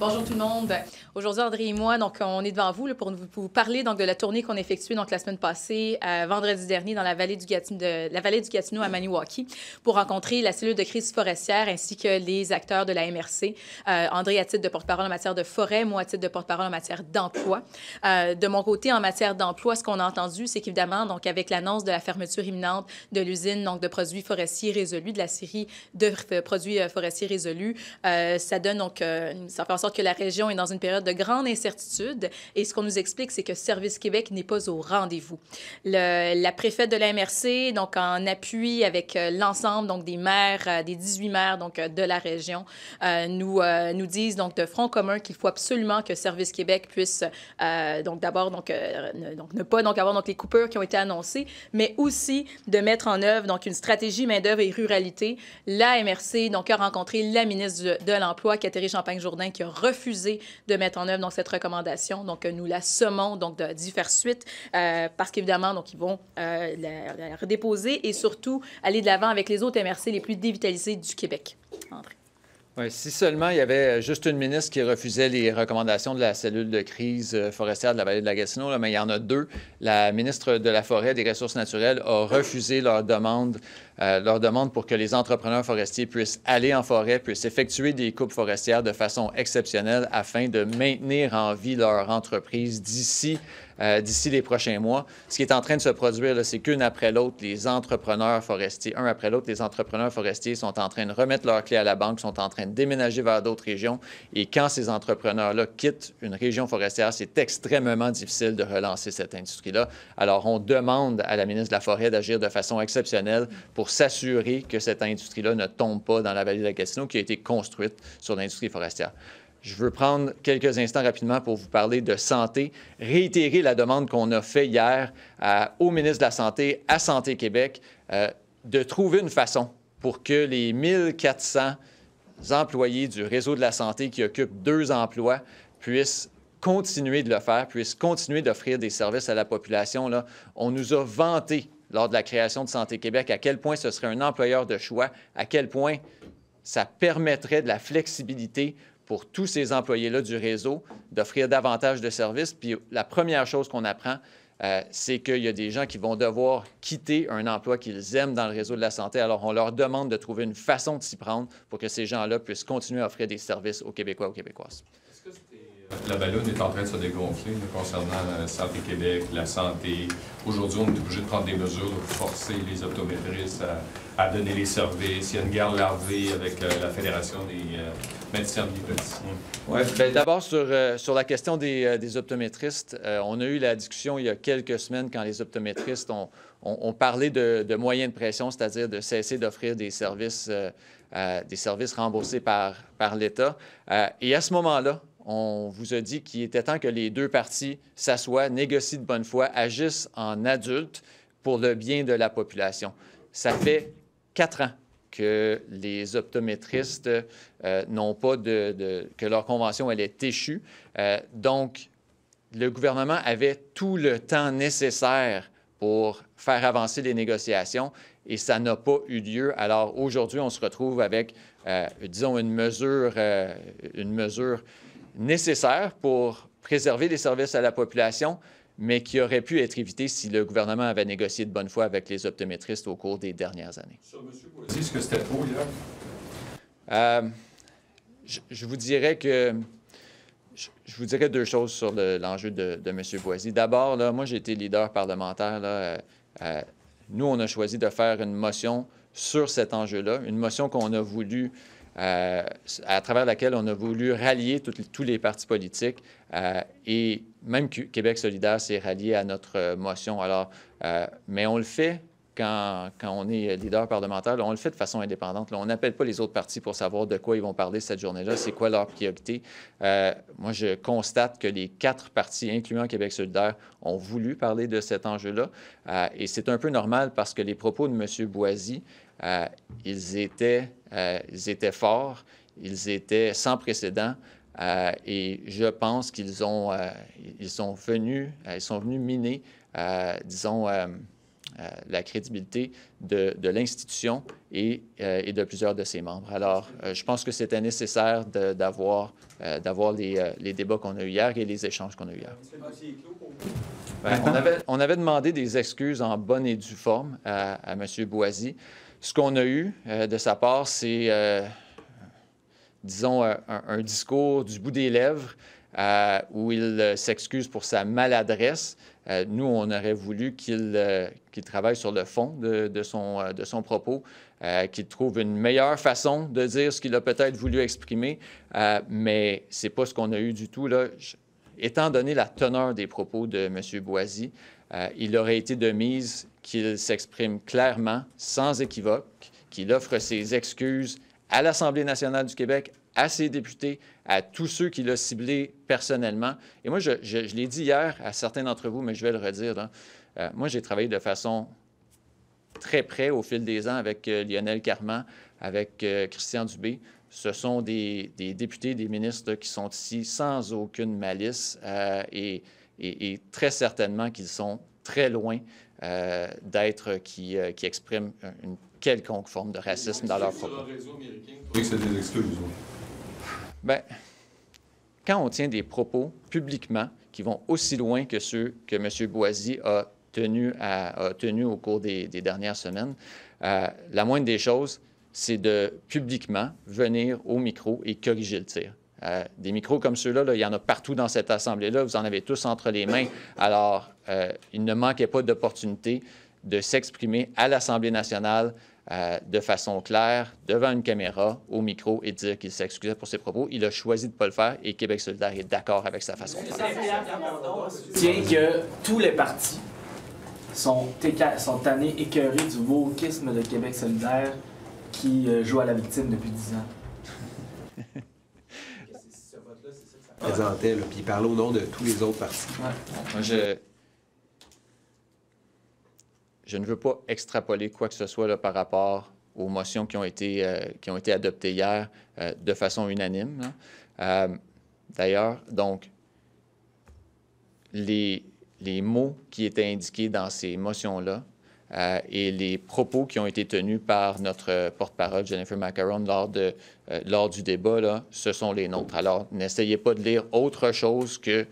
Bonjour tout le monde. Aujourd'hui, André et moi, donc, on est devant vous là, pour vous parler donc, de la tournée qu'on a effectuée donc, la semaine passée, vendredi dernier, dans la vallée du Gatineau à Maniwaki, pour rencontrer la cellule de crise forestière ainsi que les acteurs de la MRC. André à titre de porte-parole en matière de forêt, moi à titre de porte-parole en matière d'emploi. De mon côté, en matière d'emploi, ce qu'on a entendu, c'est qu'évidemment, donc, avec l'annonce de la fermeture imminente de l'usine donc, de produits forestiers résolus, de la série de produits forestiers résolus, ça donne donc, ça fait en sorte que la région est dans une période de grande incertitude. Et ce qu'on nous explique, c'est que Service Québec n'est pas au rendez-vous. La préfète de la MRC, donc en appui avec l'ensemble donc des maires, des 18 maires donc de la région, nous disent donc de front commun qu'il faut absolument que Service Québec puisse donc d'abord ne pas donc avoir donc les coupures qui ont été annoncées, mais aussi de mettre en œuvre donc une stratégie main-d'œuvre et ruralité. La MRC donc a rencontré la ministre de l'Emploi, Catherine Champagne-Jourdain, qui a refusé de mettre en œuvre donc, cette recommandation. Donc, nous la sommons donc, d'y faire suite parce qu'évidemment, donc, ils vont la redéposer et surtout aller de l'avant avec les autres MRC les plus dévitalisés du Québec. André. Oui, si seulement il y avait juste une ministre qui refusait les recommandations de la cellule de crise forestière de la vallée de la Gatineau, là, mais il y en a deux. La ministre de la Forêt et des Ressources naturelles a refusé leur demande pour que les entrepreneurs forestiers puissent aller en forêt, puissent effectuer des coupes forestières de façon exceptionnelle afin de maintenir en vie leur entreprise d'ici les prochains mois. Ce qui est en train de se produire, c'est qu'un après l'autre, les entrepreneurs forestiers sont en train de remettre leurs clés à la banque, sont en train de déménager vers d'autres régions. Et quand ces entrepreneurs-là quittent une région forestière, c'est extrêmement difficile de relancer cette industrie-là. Alors, on demande à la ministre de la Forêt d'agir de façon exceptionnelle pour s'assurer que cette industrie-là ne tombe pas dans la vallée de la Gatineau qui a été construite sur l'industrie forestière. Je veux prendre quelques instants rapidement pour vous parler de santé, réitérer la demande qu'on a faite hier au ministre de la Santé, à Santé Québec, de trouver une façon pour que les 1400 employés du réseau de la santé qui occupent 2 emplois puissent continuer de le faire, puissent continuer d'offrir des services à la population. Là, on nous a vanté lors de la création de Santé Québec à quel point ce serait un employeur de choix, à quel point ça permettrait de la flexibilité pour tous ces employés-là du réseau d'offrir davantage de services. Puis la première chose qu'on apprend, c'est qu'il y a des gens qui vont devoir quitter un emploi qu'ils aiment dans le réseau de la santé. Alors, on leur demande de trouver une façon de s'y prendre pour que ces gens-là puissent continuer à offrir des services aux Québécois et aux Québécoises. La ballonne est en train de se dégonfler concernant Santé Québec, la santé. Aujourd'hui, on est obligé de prendre des mesures pour forcer les optométristes à donner les services. Il y a une guerre larvée avec la Fédération des médecins biopraticiens. Oui, bien d'abord, sur la question des optométristes, on a eu la discussion il y a quelques semaines quand les optométristes ont parlé de moyens de pression, c'est-à-dire de cesser d'offrir des services remboursés par l'État. Et à ce moment-là, on vous a dit qu'il était temps que les deux parties s'assoient, négocient de bonne foi, agissent en adultes pour le bien de la population. Ça fait 4 ans que les optométristes n'ont pas que leur convention elle est échue. Donc, le gouvernement avait tout le temps nécessaire pour faire avancer les négociations et ça n'a pas eu lieu. Alors, aujourd'hui, on se retrouve avec, disons, une mesure nécessaire pour préserver les services à la population, mais qui aurait pu être évité si le gouvernement avait négocié de bonne foi avec les optométristes au cours des dernières années. Sur M. Boisy, est-ce que c'était trop hier? Je vous dirais que... Je vous dirais 2 choses sur l'enjeu de M. Boisy. D'abord, là, moi, j'ai été leader parlementaire. Là, nous, on a choisi de faire une motion sur cet enjeu-là, une motion qu'on a voulu... à travers laquelle on a voulu rallier tous les partis politiques et même Québec solidaire s'est rallié à notre motion. Alors, mais on le fait quand on est leader parlementaire, là, on le fait de façon indépendante. Là, on n'appelle pas les autres partis pour savoir de quoi ils vont parler cette journée-là, c'est quoi leur priorité. Moi, je constate que les 4 partis, incluant Québec solidaire, ont voulu parler de cet enjeu-là. Et c'est un peu normal parce que les propos de M. Boisy, ils étaient forts, ils étaient sans précédent et je pense qu'ils sont venus miner, disons, la crédibilité de l'institution et de plusieurs de ses membres. Alors, je pense que c'était nécessaire d'avoir les débats qu'on a eus hier et les échanges qu'on a eus hier. On avait demandé des excuses en bonne et due forme à M. Boisy. Ce qu'on a eu de sa part, c'est, disons, un discours du bout des lèvres où il s'excuse pour sa maladresse. Nous, on aurait voulu qu'il travaille sur le fond de son propos, qu'il trouve une meilleure façon de dire ce qu'il a peut-être voulu exprimer, mais ce n'est pas ce qu'on a eu du tout, là. Étant donné la teneur des propos de M. Boisy, il aurait été de mise qu'il s'exprime clairement, sans équivoque, qu'il offre ses excuses à l'Assemblée nationale du Québec, à ses députés, à tous ceux qu'il a ciblés personnellement. Et moi, je l'ai dit hier à certains d'entre vous, mais je vais le redire, là. Moi, j'ai travaillé de façon très près au fil des ans avec Lionel Carman, avec Christian Dubé. Ce sont des députés, des ministres qui sont ici sans aucune malice et très certainement qu'ils sont très loin d'être qui expriment une quelconque forme de racisme dans leurs propos. Oui, c'est des excuses. Bien, quand on tient des propos publiquement qui vont aussi loin que ceux que M. Boisy a tenus au cours des dernières semaines, la moindre des choses, c'est de publiquement venir au micro et corriger le tir. Des micros comme ceux-là, il y en a partout dans cette Assemblée-là. Vous en avez tous entre les mains. Alors, il ne manquait pas d'opportunité de s'exprimer à l'Assemblée nationale de façon claire, devant une caméra, au micro, et dire qu'il s'excusait pour ses propos. Il a choisi de ne pas le faire et Québec solidaire est d'accord avec sa façon de faire. Tiens que tous les partis sont tannés, écœurés du wokisme de Québec solidaire qui joue à la victime depuis 10 ans. Présentait, puis il parlait au nom de tous les autres partis. Ouais. Moi, je ne veux pas extrapoler quoi que ce soit là, par rapport aux motions qui ont été adoptées hier de façon unanime. D'ailleurs, donc, les mots qui étaient indiqués dans ces motions-là et les propos qui ont été tenus par notre porte-parole, Jennifer Macaron, lors du débat, là, ce sont les nôtres. Alors, n'essayez pas de lire autre chose que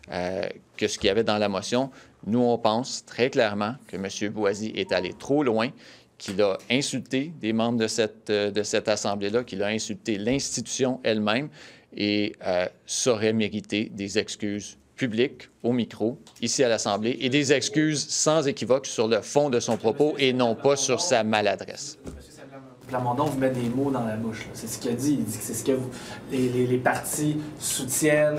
ce qu'il y avait dans la motion. Nous, on pense très clairement que M. Boisy est allé trop loin, qu'il a insulté des membres de cette Assemblée-là, qu'il a insulté l'institution elle-même et saurait mériter des excuses publiques au micro, ici à l'Assemblée, et des excuses sans équivoque sur le fond de son propos et non pas sur sa maladresse. Plamondon vous met des mots dans la bouche. C'est ce qu'il a dit. Il dit que c'est ce que les partis soutiennent,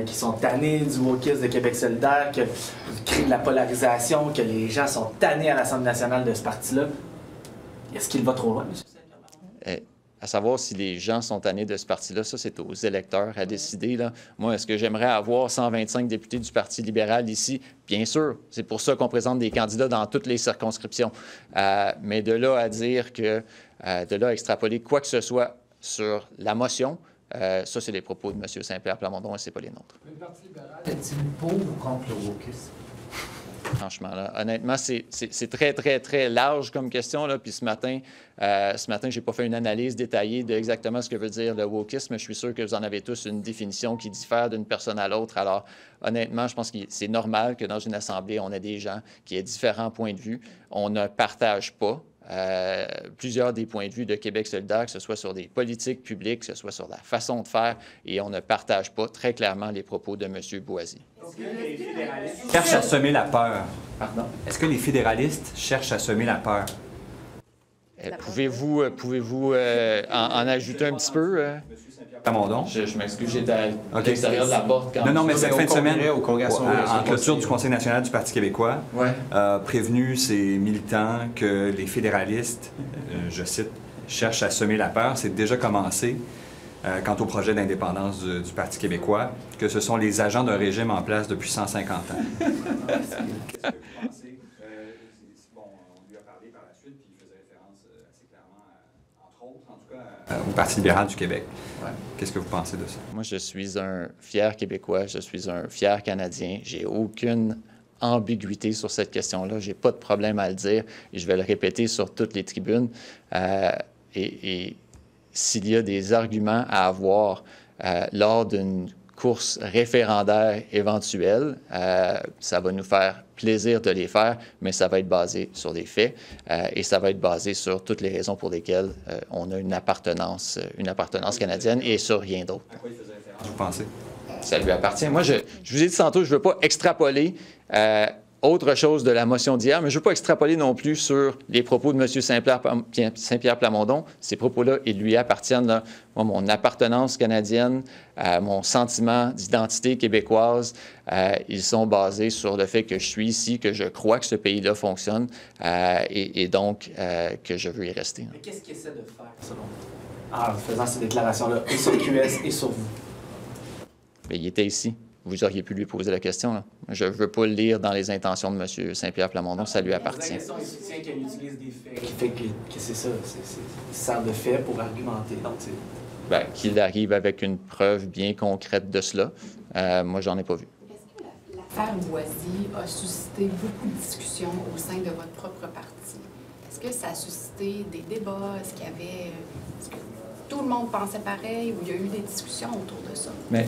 qui sont tannés du wokisme de Québec solidaire, qui crée de la polarisation, que les gens sont tannés à l'Assemblée nationale de ce parti-là. Est-ce qu'il va trop loin, M. À savoir si les gens sont tannés de ce parti-là, ça, c'est aux électeurs à décider, là. Moi, est-ce que j'aimerais avoir 125 députés du Parti libéral ici? Bien sûr. C'est pour ça qu'on présente des candidats dans toutes les circonscriptions. Mais de là à dire que, de là à extrapoler quoi que ce soit sur la motion, ça, c'est les propos de M. Saint-Pierre Plamondon et ce n'est pas les nôtres. Le Parti libéral est-il pour ou contre le wokisme? Franchement, là, honnêtement, c'est très, très, très large comme question. Là. Puis ce matin, je n'ai pas fait une analyse détaillée de exactement ce que veut dire le wokisme. Je suis sûr que vous en avez tous une définition qui diffère d'une personne à l'autre. Alors, honnêtement, je pense que c'est normal que dans une assemblée, on ait des gens qui aient différents points de vue. On ne partage pas plusieurs des points de vue de Québec solidaire, que ce soit sur des politiques publiques, que ce soit sur la façon de faire, et on ne partage pas très clairement les propos de M. Boisy. Est-ce que les fédéralistes cherchent à semer la peur? Pardon? Est-ce que les fédéralistes cherchent à semer la peur? Pouvez-vous en ajouter un petit peu? Plamondon. Je m'excuse, j'étais à l'extérieur de la porte. Quand non, mais cette fin de semaine, en clôture du Conseil national du Parti québécois, prévenu ses militants que les fédéralistes, je cite, cherchent à semer la peur. C'est déjà commencé quant au projet d'indépendance du Parti québécois, que ce sont les agents d'un régime en place depuis 150 ans. Qu'est-ce que vous pensez? Bon, on lui a parlé par la suite, puis il faisait référence assez clairement, entre autres, en tout cas, au Parti libéral du Québec. Ouais. Qu'est-ce que vous pensez de ça? Moi, je suis un fier Québécois, je suis un fier Canadien. J'ai aucune ambiguïté sur cette question-là. Je n'ai pas de problème à le dire et je vais le répéter sur toutes les tribunes. Et s'il y a des arguments à avoir lors d'une course référendaire éventuelle, ça va nous faire plaisir de les faire, mais ça va être basé sur des faits et ça va être basé sur toutes les raisons pour lesquelles on a une appartenance canadienne et sur rien d'autre. À quoi il faisait référence, vous pensez? Ça lui appartient. Moi, je vous ai dit tantôt, je ne veux pas extrapoler autre chose de la motion d'hier, mais je ne veux pas extrapoler non plus sur les propos de M. Saint-Pierre Plamondon. Ces propos-là, ils lui appartiennent. Là. Moi, mon appartenance canadienne, mon sentiment d'identité québécoise, ils sont basés sur le fait que je suis ici, que je crois que ce pays-là fonctionne et donc que je veux y rester. Mais qu'est-ce qu'il essaie de faire, selon vous, en faisant ces déclarations-là, et sur QS et sur vous? Mais il était ici. Vous auriez pu lui poser la question. Là. Je ne veux pas le lire dans les intentions de M. Saint-Pierre Plamondon, ça lui appartient. La question, il soutient qu'elle utilise des faits, qui fait que c'est ça, il sert de faits pour argumenter. Donc, bien, qu'il arrive avec une preuve bien concrète de cela. Moi, j'en ai pas vu. Est-ce que l'affaire Boisy a suscité beaucoup de discussions au sein de votre propre parti? Est-ce que ça a suscité des débats? Est-ce qu'il y avait... Est-ce que tout le monde pensait pareil ou il y a eu des discussions autour de ça? Mais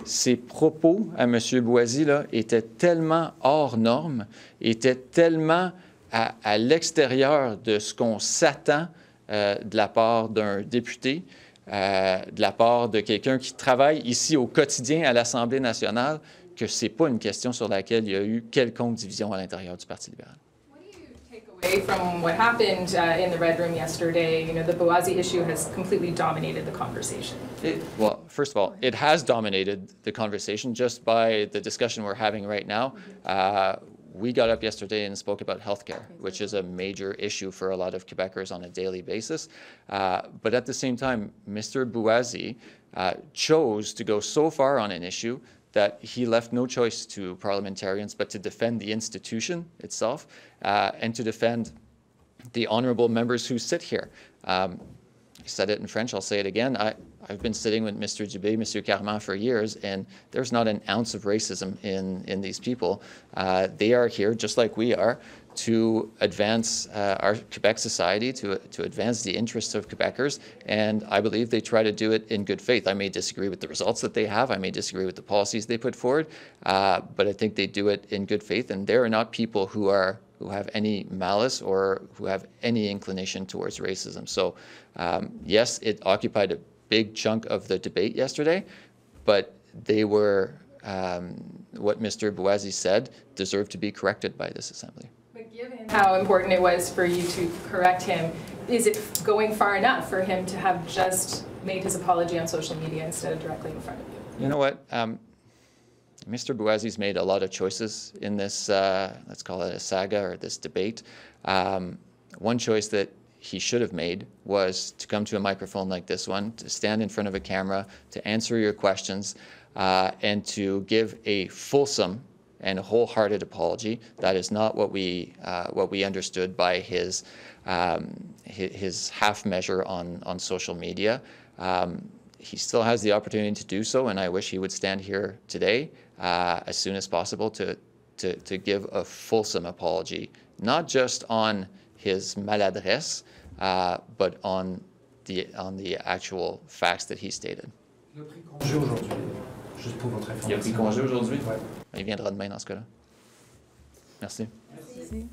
ces propos à M. Boisy là, étaient tellement hors normes, étaient tellement à l'extérieur de ce qu'on s'attend de la part d'un député, de la part de quelqu'un qui travaille ici au quotidien à l'Assemblée nationale, que ce n'est pas une question sur laquelle il y a eu quelconque division à l'intérieur du Parti libéral. Away from what happened in the Red Room yesterday, you know, the Bouazi issue has completely dominated the conversation. Well, first of all, it has dominated the conversation just by the discussion we're having right now. We got up yesterday and spoke about healthcare, which is a major issue for a lot of Quebecers on a daily basis. But at the same time, Mr. Bouazi chose to go so far on an issue that he left no choice to parliamentarians but to defend the institution itself and to defend the honourable members who sit here. He said it in French, I'll say it again. I've been sitting with Mr. Dubé, Mr. Carman for years, and there's not an ounce of racism in these people. They are here, just like we are, to advance our Quebec society, to advance the interests of Quebecers, and I believe they try to do it in good faith. I may disagree with the results that they have, I may disagree with the policies they put forward, but I think they do it in good faith, and there are not people who have any malice or who have any inclination towards racism. So yes, it occupied a big chunk of the debate yesterday, but they were, what Mr. Bouazi said, deserved to be corrected by this Assembly. But given how important it was for you to correct him, is it going far enough for him to have just made his apology on social media instead of directly in front of you? You know what? Mr. Bouazi's made a lot of choices in this, let's call it a saga or this debate. One choice that he should have made was to come to a microphone like this one, to stand in front of a camera, to answer your questions, and to give a fulsome and wholehearted apology. That is not what we understood by his half measure on social media. He still has the opportunity to do so, and I wish he would stand here today as soon as possible to give a fulsome apology, not just on his maladresse, but on the actual facts that he stated. Il a pris congé aujourd'hui, juste pour votre information. Il a pris congé aujourd'hui? Oui. Il viendra demain dans ce cas-là. Merci. Merci.